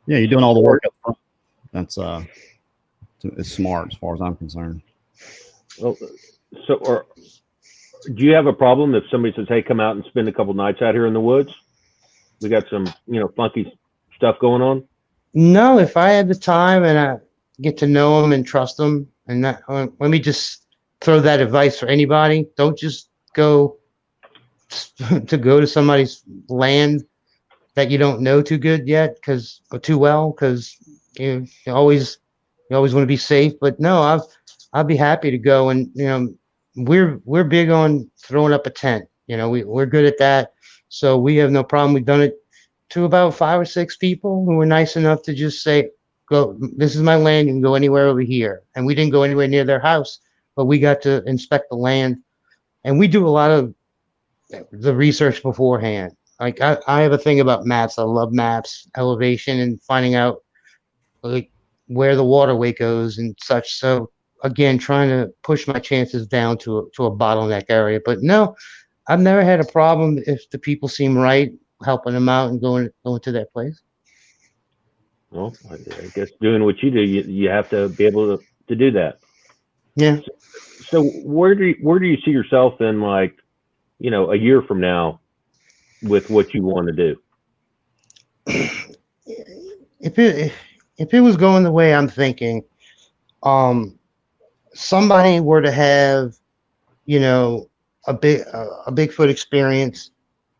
Yeah, you're doing all the work up front. That's it's smart as far as I'm concerned. Well, so, do you have a problem if somebody says, "Hey, come out and spend a couple nights out here in the woods? We got some, funky stuff going on"? No, if I had the time and I get to know them and trust them, and let me just throw that advice for anybody: don't just go to somebody's land that you don't know too good yet, or too well, because you always want to be safe. But no, I'd be happy to go, and we're big on throwing up a tent. We're good at that, so we have no problem. We've done it to about 5 or 6 people who were nice enough to just say, "Go, this is my land. You can go anywhere over here." And we didn't go anywhere near their house, but we got to inspect the land, and we do a lot of the research beforehand. Like, I have a thing about maps. I love maps, elevation, and finding out, like, where the waterway goes and such. So again, trying to push my chances down to a bottleneck area. But no, I've never had a problem if the people seem right, helping them out and going to that place. Well, I guess doing what you do, you have to be able to do that. Yeah. So where do you see yourself in, like, a year from now with what you want to do? If it was going the way I'm thinking, somebody were to have, a Bigfoot experience,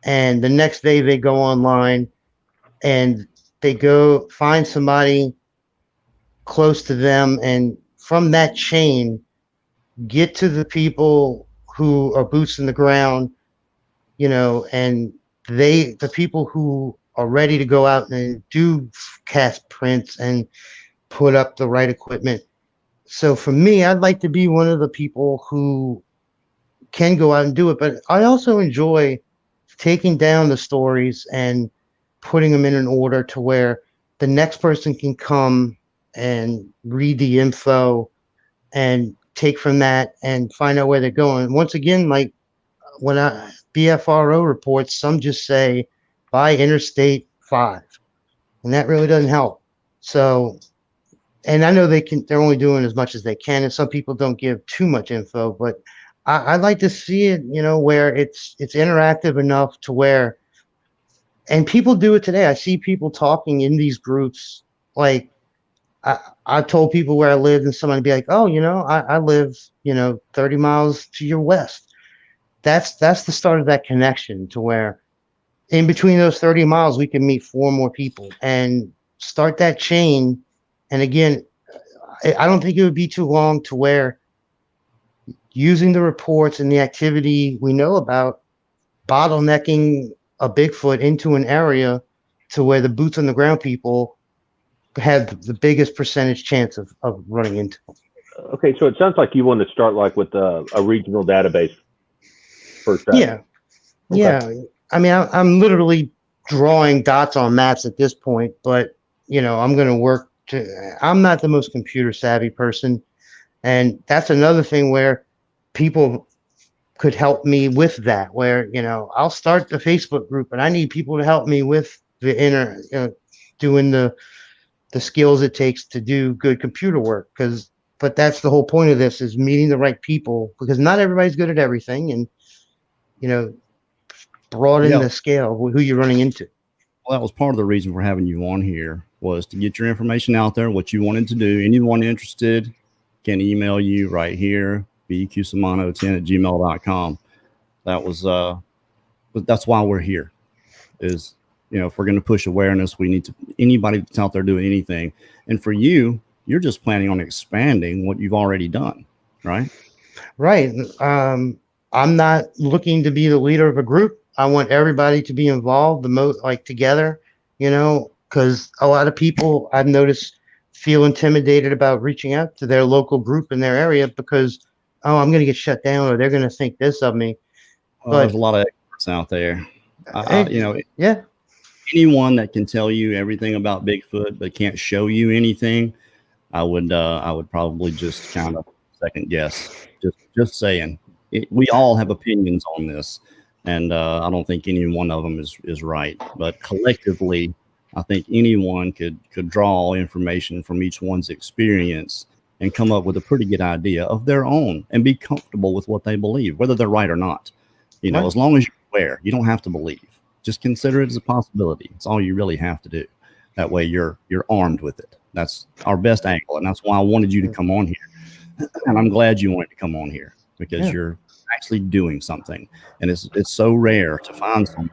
and the next day they go online and they go find somebody close to them, and from that chain get to the people who are boots in the ground, and the people who are ready to go out and do cast prints and put up the right equipment. So for me, I'd like to be one of the people who can go out and do it, but I also enjoy taking down the stories and putting them in an order to where the next person can come and read the info and take from that and find out where they're going. Once again, like when BFRO reports, some just say buy Interstate 5, and that really doesn't help. So, and I know they're only doing as much as they can, and some people don't give too much info, but I'd like to see it, where it's interactive enough to where, and people do it today. I see people talking in these groups. Like I told people where I lived, and somebody be like, "Oh, I live, 30 miles to your west." That's the start of that connection, to where in between those 30 miles we can meet 4 more people and start that chain. And again, I don't think it would be too long to where, using the reports and the activity we know about, bottlenecking a Bigfoot into an area to where the boots on the ground people have the biggest percentage chance of running into them. Okay, so it sounds like you want to start like with a regional database first. Yeah. Okay. Yeah. I mean, I'm literally drawing dots on maps at this point, but I'm going to work I'm not the most computer savvy person. And that's another thing where people could help me with that, where, I'll start the Facebook group, but I need people to help me with the doing the skills it takes to do good computer work. But that's the whole point of this, is meeting the right people, because not everybody's good at everything, and, broaden the scale of who you're running into. Well, that was part of the reason for having you on here, was to get your information out there, what you wanted to do. Anyone interested can email you right here, bqsamano10@gmail.com. That was, that's why we're here, is, if we're going to push awareness, we need to, anybody that's out there doing anything. And for you, you're just planning on expanding what you've already done, right? Right. I'm not looking to be the leader of a group. I want everybody to be involved, together, because a lot of people I've noticed feel intimidated about reaching out to their local group in their area because, oh, I'm going to get shut down, or they're going to think this of me. Well, there's a lot of experts out there. Yeah. Anyone that can tell you everything about Bigfoot but can't show you anything, I would probably just kind of second guess. Just saying, we all have opinions on this, and I don't think any one of them is right. But collectively, I think anyone could draw information from each one's experience and come up with a pretty good idea of their own and be comfortable with what they believe, whether they're right or not. Right. As long as you're aware, you don't have to believe. Just consider it as a possibility. It's all you really have to do. That way you're armed with it. That's our best angle. And that's why I wanted you to come on here. And I'm glad you wanted to come on here, because you're actually doing something. And it's so rare to find someone.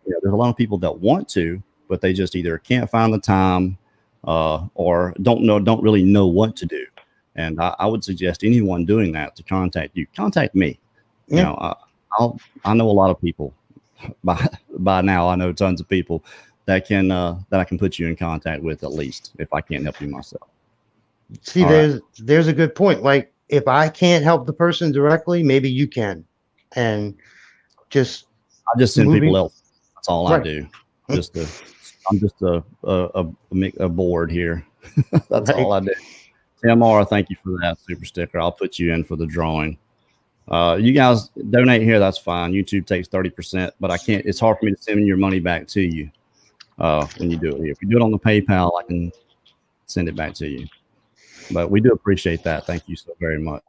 There's a lot of people that want to, but they just either can't find the time or don't really know what to do. And I would suggest anyone doing that to contact you. Contact me. I know a lot of people. By now, I know tons of people that I can put you in contact with, at least, if I can't help you myself. See, there's a good point. Like, if I can't help the person directly, maybe you can, and I just send people else. That's all I do. I'm just a board here That's all I did. Tamara, thank you for that super sticker. I'll put you in for the drawing. You guys donate here, that's fine. YouTube takes 30%, but I can't. It's hard for me to send your money back to you when you do it here. If you do it on the PayPal, I can send it back to you. But we do appreciate that. Thank you so very much.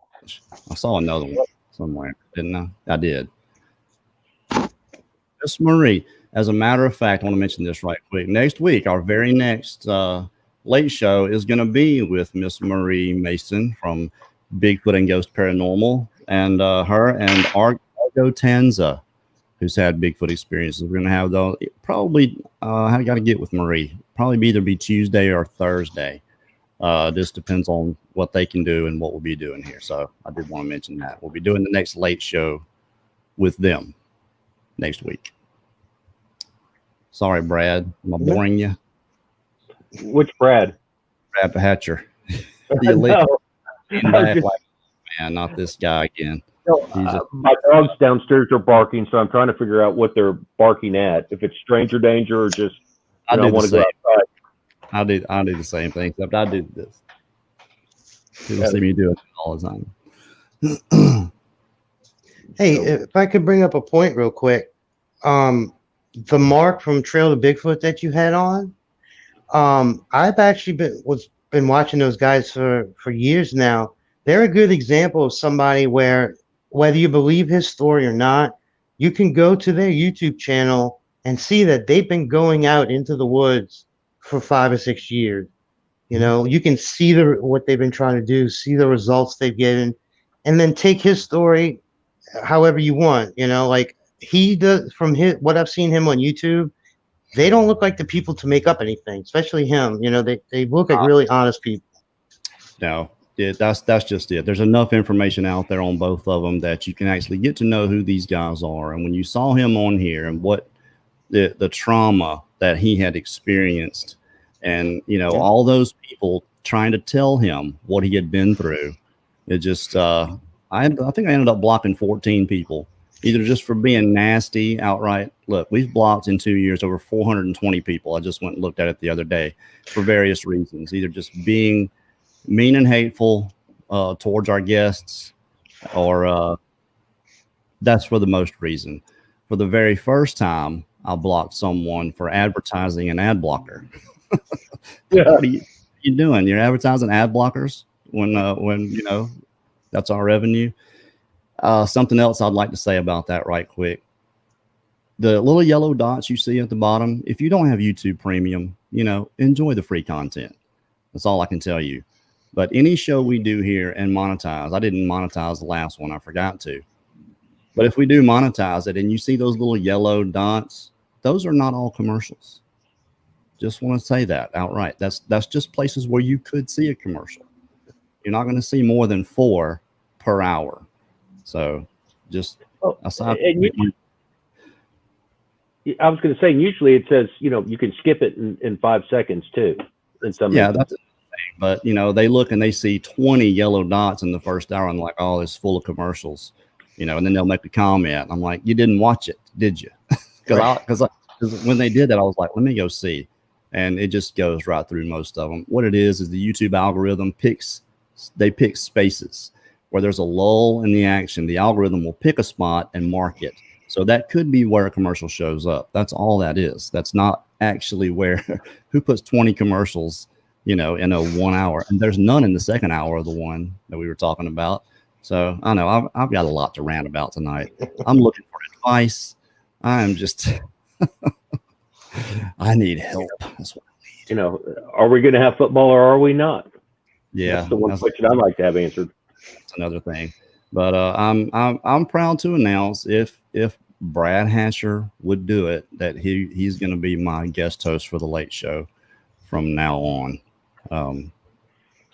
I saw another one somewhere, didn't I? I did. Miss Marie, as a matter of fact, I want to mention this right quick. Next week, our very next late show is going to be with Miss Marie Mason from Bigfoot and Ghost Paranormal, and her and Argo Tanza, who's had Bigfoot experiences. We're going to have those. Probably, I got to get with Marie. Probably either be Tuesday or Thursday. Just depends on what they can do and what we'll be doing here. So I did want to mention that. We'll be doing the next late show with them next week. Sorry, Brad. Am I boring you? Which Brad? Brad Hatcher. No. Man, not this guy again. My dogs downstairs are barking, so I'm trying to figure out what they're barking at. If it's stranger danger or just I want to go outside. I do the same thing, except I do this. People see me do it all the time. Hey, if I could bring up a point real quick, the Mark from Trail to Bigfoot that you had on, I've actually been watching those guys for years now. They're a good example of somebody where, whether you believe his story or not, you can go to their YouTube channel and see that they've been going out into the woods for 5 or 6 years. You know, you can see what they've been trying to do, see the results they've given, and then take his story however you want. You know, like he does from what I've seen him on YouTube. They don't look like the people to make up anything, especially him. You know, they look like really honest people. No, that's just it. There's enough information out there on both of them that you can actually get to know who these guys are. And when you saw him on here and what the trauma that he had experienced, and all those people trying to tell him what he had been through, it just I think I ended up blocking 14 people. Either just for being nasty outright. Look, we've blocked in 2 years over 420 people. I just went and looked at it the other day for various reasons. Either just being mean and hateful towards our guests, or that's for the most reason. For the very first time, I blocked someone for advertising an ad blocker. Yeah. What are you doing? You're advertising ad blockers when that's our revenue. Something else I'd like to say about that right quick. The little yellow dots you see at the bottom, if you don't have YouTube Premium, enjoy the free content. That's all I can tell you. But any show we do here and monetize, I didn't monetize the last one, I forgot to. But if we do monetize it and you see those little yellow dots, those are not all commercials. Just want to say that outright. That's just places where you could see a commercial. You're not going to see more than 4 per hour. So just aside. I was going to say, usually it says, you can skip it in 5 seconds too. That's the thing. But they look and they see 20 yellow dots in the first hour and like, oh, it's full of commercials, and then they'll make a comment. I'm like, you didn't watch it, did you? Because when they did that, I was like, let me go see. And it just goes right through most of them. What it is the YouTube algorithm picks spaces where there's a lull in the action. The algorithm will pick a spot and mark it. So that could be where a commercial shows up. That's all that is. That's not actually where who puts 20 commercials, in a 1 hour. And there's none in the second hour of the one that we were talking about. So I know I've got a lot to rant about tonight. I'm looking for advice. I'm just, I need help. That's what I need. Are we going to have football or are we not? Yeah. That's the one question I'd like to have answered. That's another thing. But I'm proud to announce if Brad Hatcher would do it, that he's going to be my guest host for the late show from now on.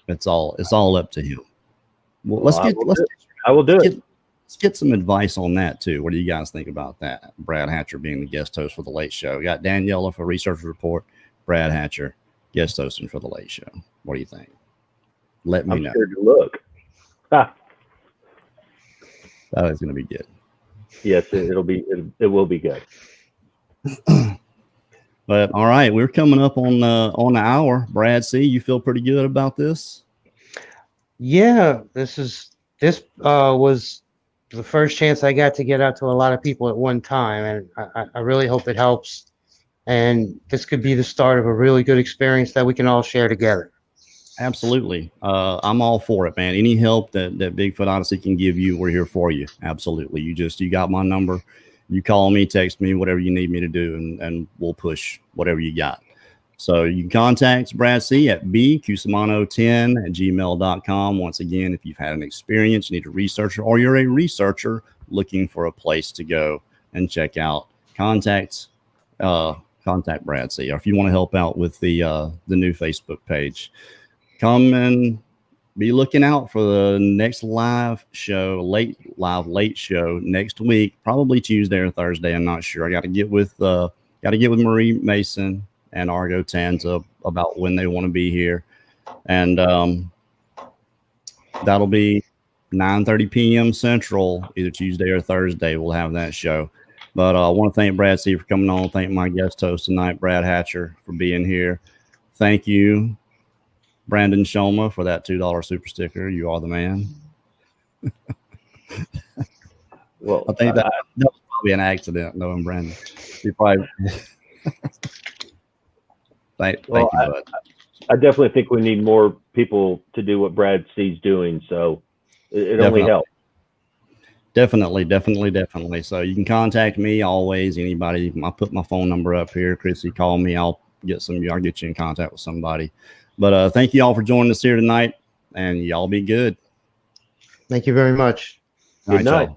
It's all up to him. Well, I will do it. Let's get some advice on that too. What do you guys think about that? Brad Hatcher being the guest host for the late show. We got Daniela for Research Report, Brad Hatcher guest hosting for the late show. What do you think? Let me know. Scared to look. That is going to be good. Yes, it will be good. But all right, we're coming up on the hour. Brad C, you feel pretty good about this? Yeah, this was the first chance I got to get out to a lot of people at one time, and I really hope it helps. And this could be the start of a really good experience that we can all share together. Absolutely. I'm all for it, man. Any help that Bigfoot Odyssey can give you, we're here for you. Absolutely. You got my number. You call me, text me, whatever you need me to do, and we'll push whatever you got. So you can contact Brad C at bcusimano10@gmail.com. Once again, if you've had an experience, you need a researcher, or you're a researcher looking for a place to go and check out, contact Brad C. Or if you want to help out with the new Facebook page, come and be looking out for the next live show, late show next week, probably Tuesday or Thursday. I'm not sure. I got to get with Marie Mason and Argo Tanza about when they want to be here, and that'll be 9:30 p.m. Central, either Tuesday or Thursday. We'll have that show. But I want to thank Brad C for coming on. Thank my guest host tonight, Brad Hatcher, for being here. Thank you, Brandon Shoma, for that $2 super sticker. You are the man. Well, I think that was probably an accident, knowing Brandon. You probably. Thank you, bud. I definitely think we need more people to do what Brad C's doing. So it only helps. Definitely. So you can contact me always. Anybody. I put my phone number up here. Chrissy, call me. I'll get you in contact with somebody. But thank you all for joining us here tonight, and y'all be good. Thank you very much. Good night.